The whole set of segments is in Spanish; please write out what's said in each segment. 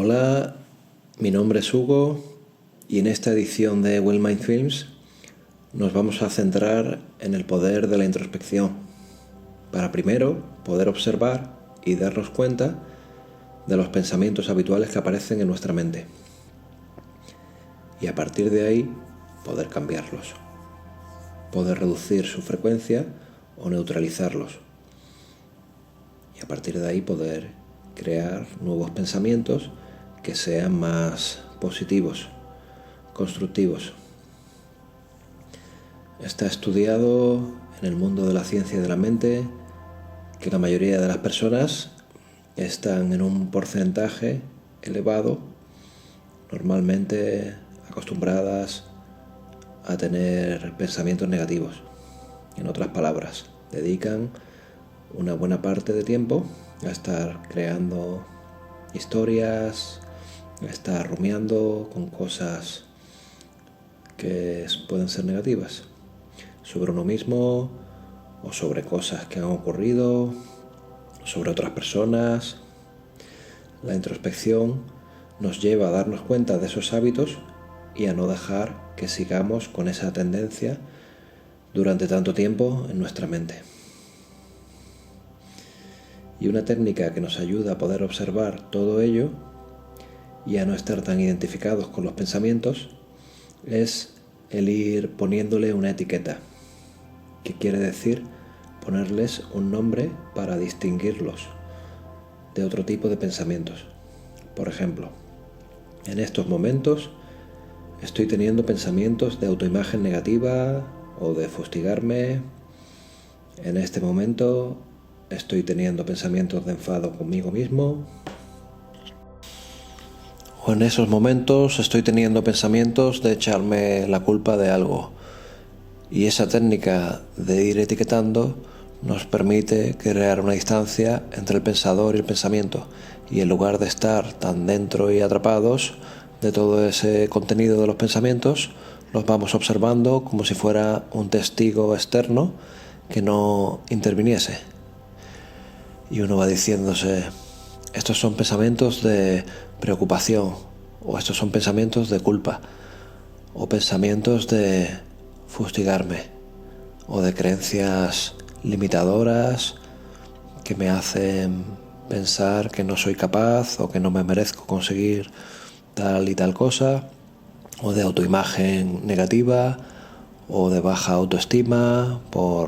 Hola, mi nombre es Hugo y en esta edición de Well Mind Films nos vamos a centrar en el poder de la introspección para primero poder observar y darnos cuenta de los pensamientos habituales que aparecen en nuestra mente y a partir de ahí poder cambiarlos, poder reducir su frecuencia o neutralizarlos y a partir de ahí poder crear nuevos pensamientos que sean más positivos, constructivos. Está estudiado en el mundo de la ciencia de la mente que la mayoría de las personas están en un porcentaje elevado, normalmente acostumbradas a tener pensamientos negativos. En otras palabras, dedican una buena parte de tiempo a estar creando historias, a estar rumiando con cosas que pueden ser negativas sobre uno mismo o sobre cosas que han ocurrido, sobre otras personas. La introspección nos lleva a darnos cuenta de esos hábitos y a no dejar que sigamos con esa tendencia durante tanto tiempo en nuestra mente. Y una técnica que nos ayuda a poder observar todo ello y a no estar tan identificados con los pensamientos es el ir poniéndole una etiqueta, que quiere decir ponerles un nombre para distinguirlos de otro tipo de pensamientos. Por ejemplo, en estos momentos estoy teniendo pensamientos de autoimagen negativa o de fustigarme. En este momento estoy teniendo pensamientos de enfado conmigo mismo. O en esos momentos estoy teniendo pensamientos de echarme la culpa de algo. Y esa técnica de ir etiquetando nos permite crear una distancia entre el pensador y el pensamiento. Y en lugar de estar tan dentro y atrapados de todo ese contenido de los pensamientos, los vamos observando como si fuera un testigo externo que no interviniese. Y uno va diciéndose, estos son pensamientos de preocupación, o estos son pensamientos de culpa, o pensamientos de fustigarme, o de creencias limitadoras que me hacen pensar que no soy capaz o que no me merezco conseguir tal y tal cosa, o de autoimagen negativa, o de baja autoestima, o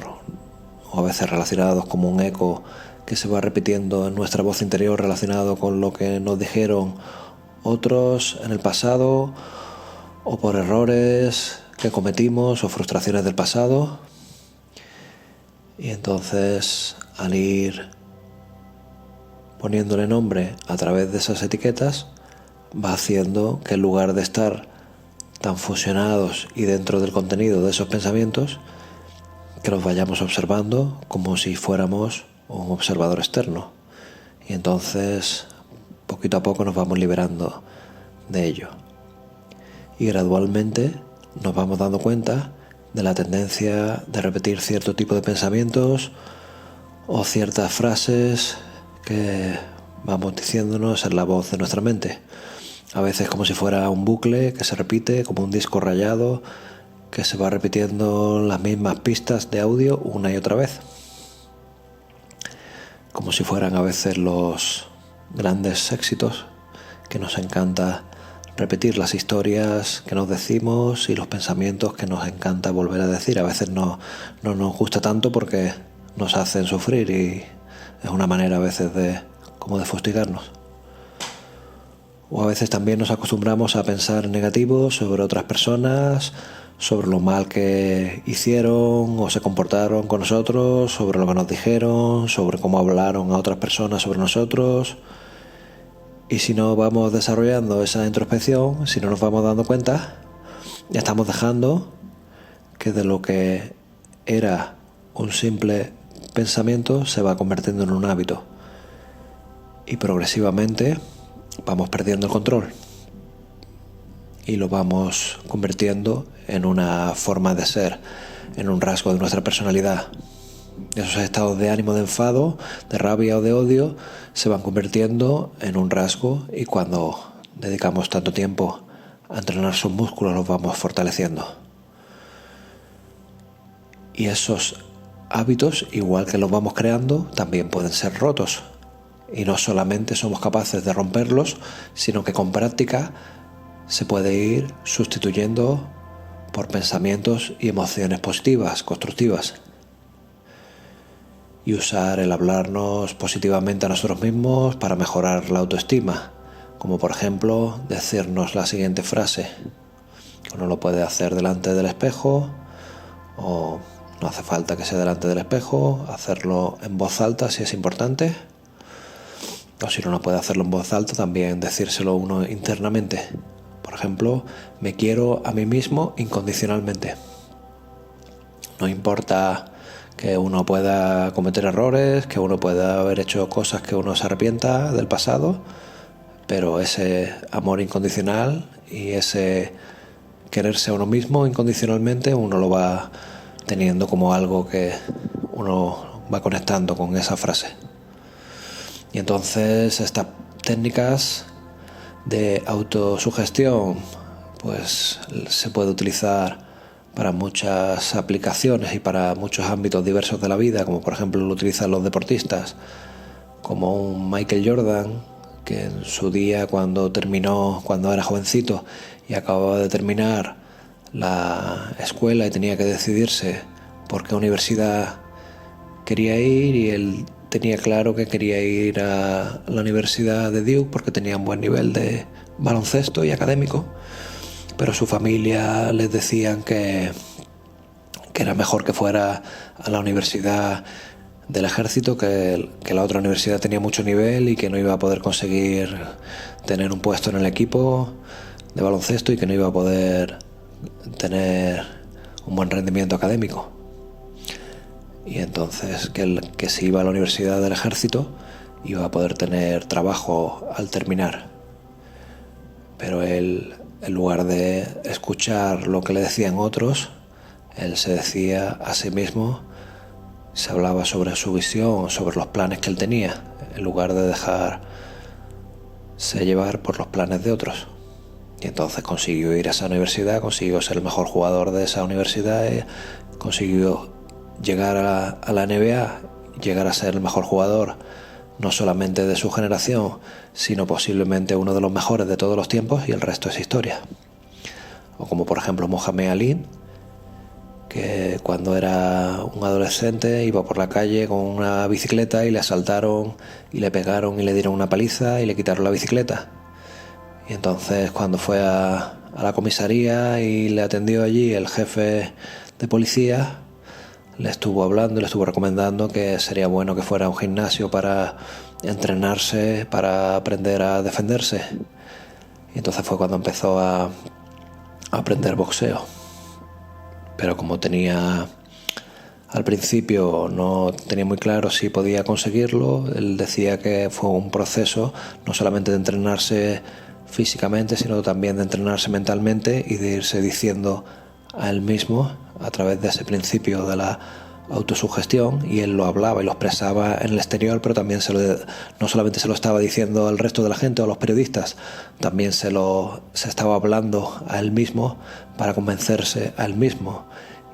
a veces relacionados como un eco que se va repitiendo en nuestra voz interior relacionado con lo que nos dijeron otros en el pasado o por errores que cometimos o frustraciones del pasado. Y entonces al ir poniéndole nombre a través de esas etiquetas va haciendo que en lugar de estar tan fusionados y dentro del contenido de esos pensamientos, que los vayamos observando como si fuéramos un observador externo. Y entonces poquito a poco nos vamos liberando de ello. Y gradualmente nos vamos dando cuenta de la tendencia de repetir cierto tipo de pensamientos o ciertas frases que vamos diciéndonos en la voz de nuestra mente. A veces como si fuera un bucle que se repite, como un disco rayado que se va repitiendo las mismas pistas de audio una y otra vez. Como si fueran a veces los grandes éxitos que nos encanta repetir, las historias que nos decimos y los pensamientos que nos encanta volver a decir. A veces no nos gusta tanto porque nos hacen sufrir y es una manera a veces de fustigarnos. O a veces también nos acostumbramos a pensar negativo sobre otras personas, sobre lo mal que hicieron o se comportaron con nosotros, sobre lo que nos dijeron, sobre cómo hablaron a otras personas sobre nosotros. Y si no vamos desarrollando esa introspección, si no nos vamos dando cuenta, ya estamos dejando que de lo que era un simple pensamiento se va convirtiendo en un hábito. Y progresivamente vamos perdiendo el control y lo vamos convirtiendo en una forma de ser, en un rasgo de nuestra personalidad. esos estados de ánimo, de enfado, de rabia o de odio se van convirtiendo en un rasgo, y cuando dedicamos tanto tiempo a entrenar sus músculos los vamos fortaleciendo. Y esos hábitos, igual que los vamos creando, también pueden ser rotos. Y no solamente somos capaces de romperlos, sino que con práctica se puede ir sustituyendo por pensamientos y emociones positivas, constructivas. Y usar el hablarnos positivamente a nosotros mismos para mejorar la autoestima. Como por ejemplo, decirnos la siguiente frase. Uno lo puede hacer delante del espejo, o no hace falta que sea delante del espejo, hacerlo en voz alta si es importante. O si uno no puede hacerlo en voz alta, también decírselo uno internamente. Por ejemplo, me quiero a mí mismo incondicionalmente. No importa que uno pueda cometer errores, que uno pueda haber hecho cosas que uno se arrepienta del pasado, pero ese amor incondicional y ese quererse a uno mismo incondicionalmente, uno lo va teniendo como algo que uno va conectando con esa frase. Y entonces estas técnicas de autosugestión pues se puede utilizar para muchas aplicaciones y para muchos ámbitos diversos de la vida, como por ejemplo lo utilizan los deportistas, como un Michael Jordan, que en su día cuando era jovencito y acababa de terminar la escuela y tenía que decidirse por qué universidad quería ir, y él tenía claro que quería ir a la Universidad de Duke porque tenía un buen nivel de baloncesto y académico, pero su familia les decían que era mejor que fuera a la Universidad del Ejército, que la otra universidad tenía mucho nivel y que no iba a poder conseguir tener un puesto en el equipo de baloncesto y que no iba a poder tener un buen rendimiento académico. Y entonces que si iba a la Universidad del Ejército iba a poder tener trabajo al terminar. Pero él, en lugar de escuchar lo que le decían otros, él se decía a sí mismo, se hablaba sobre su visión, sobre los planes que él tenía, en lugar de dejarse llevar por los planes de otros. Y entonces consiguió ir a esa universidad, consiguió ser el mejor jugador de esa universidad, consiguió llegar a la NBA, llegar a ser el mejor jugador no solamente de su generación, sino posiblemente uno de los mejores de todos los tiempos, y el resto es historia. O como por ejemplo Mohamed Ali, que cuando era un adolescente iba por la calle con una bicicleta y le asaltaron y le pegaron y le dieron una paliza y le quitaron la bicicleta. Y entonces cuando fue a la comisaría y le atendió allí el jefe de policía, le estuvo hablando y le estuvo recomendando que sería bueno que fuera a un gimnasio para entrenarse, para aprender a defenderse. Y entonces fue cuando empezó a aprender boxeo. Pero como al principio no tenía muy claro si podía conseguirlo, él decía que fue un proceso no solamente de entrenarse físicamente, sino también de entrenarse mentalmente y de irse diciendo a él mismo a través de ese principio de la autosugestión, y él lo hablaba y lo expresaba en el exterior, pero también no solamente se lo estaba diciendo al resto de la gente o a los periodistas, también se estaba hablando a él mismo para convencerse a él mismo.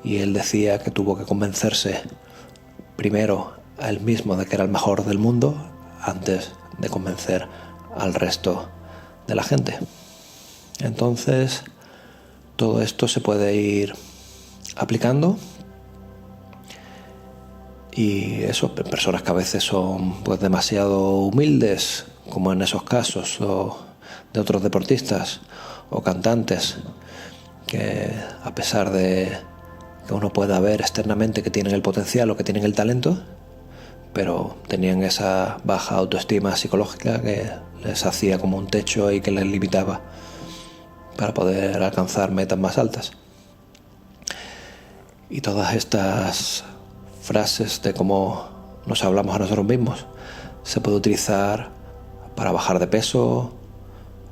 Y él decía que tuvo que convencerse primero a él mismo de que era el mejor del mundo antes de convencer al resto de la gente. Entonces todo esto se puede ir aplicando, y eso, personas que a veces son pues demasiado humildes, como en esos casos, o de otros deportistas o cantantes, que a pesar de que uno pueda ver externamente que tienen el potencial o que tienen el talento, pero tenían esa baja autoestima psicológica que les hacía como un techo y que les limitaba para poder alcanzar metas más altas. Y todas estas frases de cómo nos hablamos a nosotros mismos se puede utilizar para bajar de peso,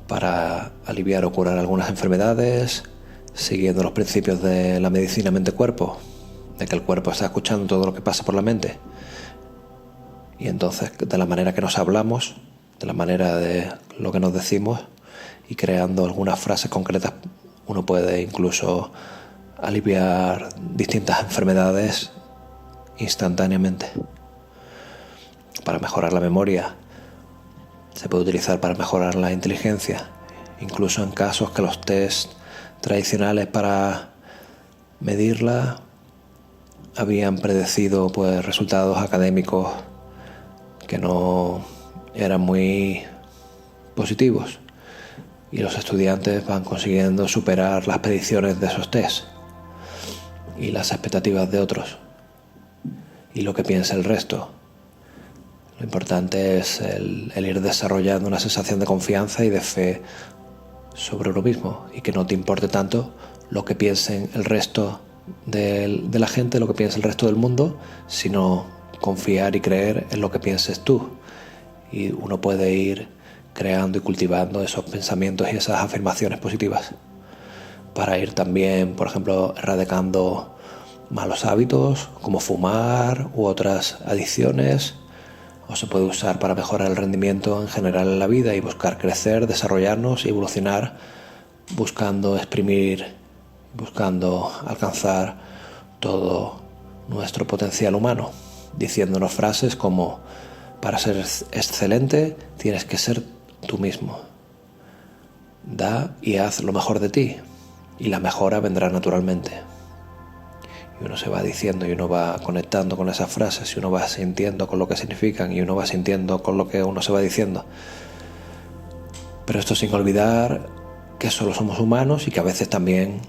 para aliviar o curar algunas enfermedades, siguiendo los principios de la medicina mente-cuerpo, de que el cuerpo está escuchando todo lo que pasa por la mente. Y entonces, de la manera que nos hablamos, de la manera de lo que nos decimos y creando algunas frases concretas, uno puede incluso aliviar distintas enfermedades instantáneamente. Para mejorar la memoria, se puede utilizar para mejorar la inteligencia, incluso en casos que los test tradicionales para medirla habían predecido pues resultados académicos que no eran muy positivos, y los estudiantes van consiguiendo superar las predicciones de esos test y las expectativas de otros y lo que piensa el resto. Lo importante es el ir desarrollando una sensación de confianza y de fe sobre uno mismo, y que no te importe tanto lo que piensen el resto de la gente, lo que piensa el resto del mundo, sino confiar y creer en lo que pienses tú. Y uno puede ir creando y cultivando esos pensamientos y esas afirmaciones positivas para ir también, por ejemplo, erradicando malos hábitos como fumar u otras adicciones, o se puede usar para mejorar el rendimiento en general en la vida y buscar crecer, desarrollarnos y evolucionar, buscando exprimir, buscando alcanzar todo nuestro potencial humano, diciéndonos frases como: para ser excelente tienes que ser tú mismo. Da y haz lo mejor de ti, y la mejora vendrá naturalmente. Y uno se va diciendo y uno va conectando con esas frases y uno va sintiendo con lo que significan y uno va sintiendo con lo que uno se va diciendo. Pero esto sin olvidar que solo somos humanos y que a veces también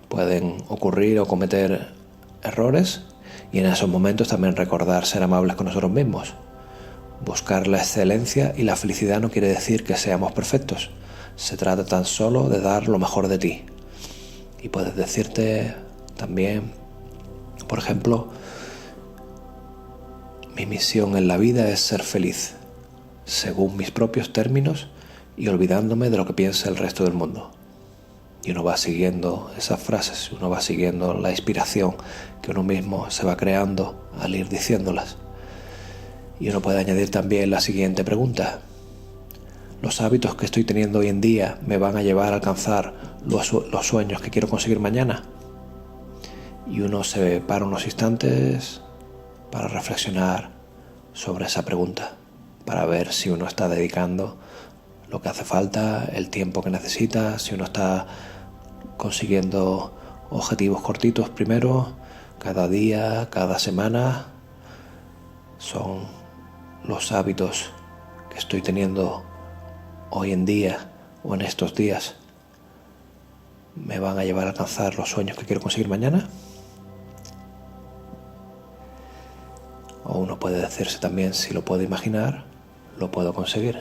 pueden ocurrir o cometer errores, y en esos momentos también recordar ser amables con nosotros mismos. Buscar la excelencia y la felicidad no quiere decir que seamos perfectos. Se trata tan solo de dar lo mejor de ti. Y puedes decirte también, por ejemplo: mi misión en la vida es ser feliz, según mis propios términos y olvidándome de lo que piensa el resto del mundo. Y uno va siguiendo esas frases, uno va siguiendo la inspiración que uno mismo se va creando al ir diciéndolas. Y uno puede añadir también la siguiente pregunta: ¿los hábitos que estoy teniendo hoy en día me van a llevar a alcanzar los sueños que quiero conseguir mañana? Y uno se para unos instantes para reflexionar sobre esa pregunta, para ver si uno está dedicando lo que hace falta, el tiempo que necesita, si uno está consiguiendo objetivos cortitos primero, cada día, cada semana. Son los hábitos que estoy teniendo hoy en día o en estos días me van a llevar a alcanzar los sueños que quiero conseguir mañana. O uno puede decirse también: si lo puedo imaginar, lo puedo conseguir.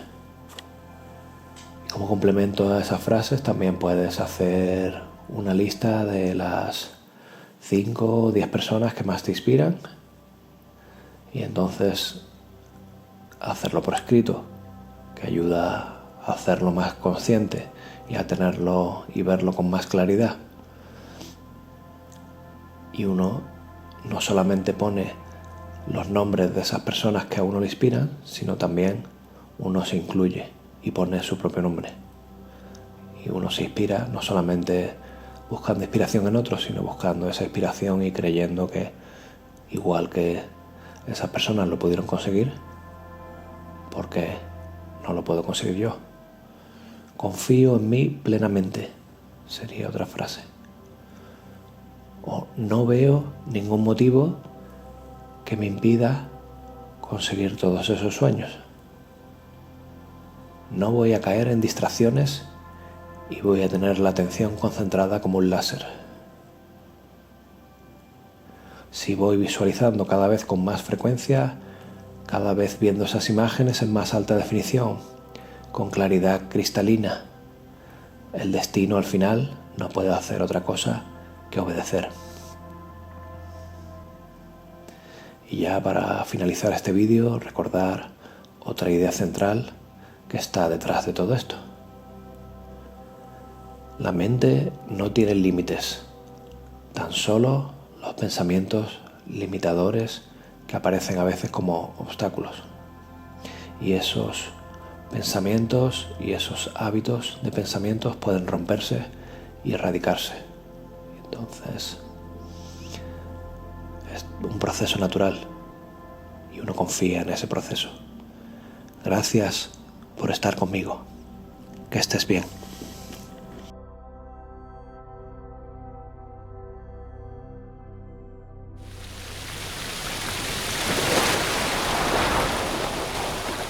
Y como complemento a esas frases también puedes hacer una lista de las 5 o 10 personas que más te inspiran, y entonces hacerlo por escrito, que ayuda a hacerlo más consciente y a tenerlo y verlo con más claridad. Y uno no solamente pone los nombres de esas personas que a uno le inspiran, sino también uno se incluye y pone su propio nombre. Y uno se inspira no solamente buscando inspiración en otros, sino buscando esa inspiración y creyendo que igual que esas personas lo pudieron conseguir, ¿por qué no lo puedo conseguir yo? Confío en mí plenamente, sería otra frase. O no veo ningún motivo que me impida conseguir todos esos sueños. No voy a caer en distracciones y voy a tener la atención concentrada como un láser. Si voy visualizando cada vez con más frecuencia, cada vez viendo esas imágenes en más alta definición, con claridad cristalina, el destino al final no puede hacer otra cosa que obedecer. Y ya para finalizar este vídeo, recordar otra idea central que está detrás de todo esto. La mente no tiene límites, tan solo los pensamientos limitadores que aparecen a veces como obstáculos. Y esos pensamientos y esos hábitos de pensamientos pueden romperse y erradicarse. Entonces, es un proceso natural y uno confía en ese proceso. Gracias por estar conmigo. Que estés bien.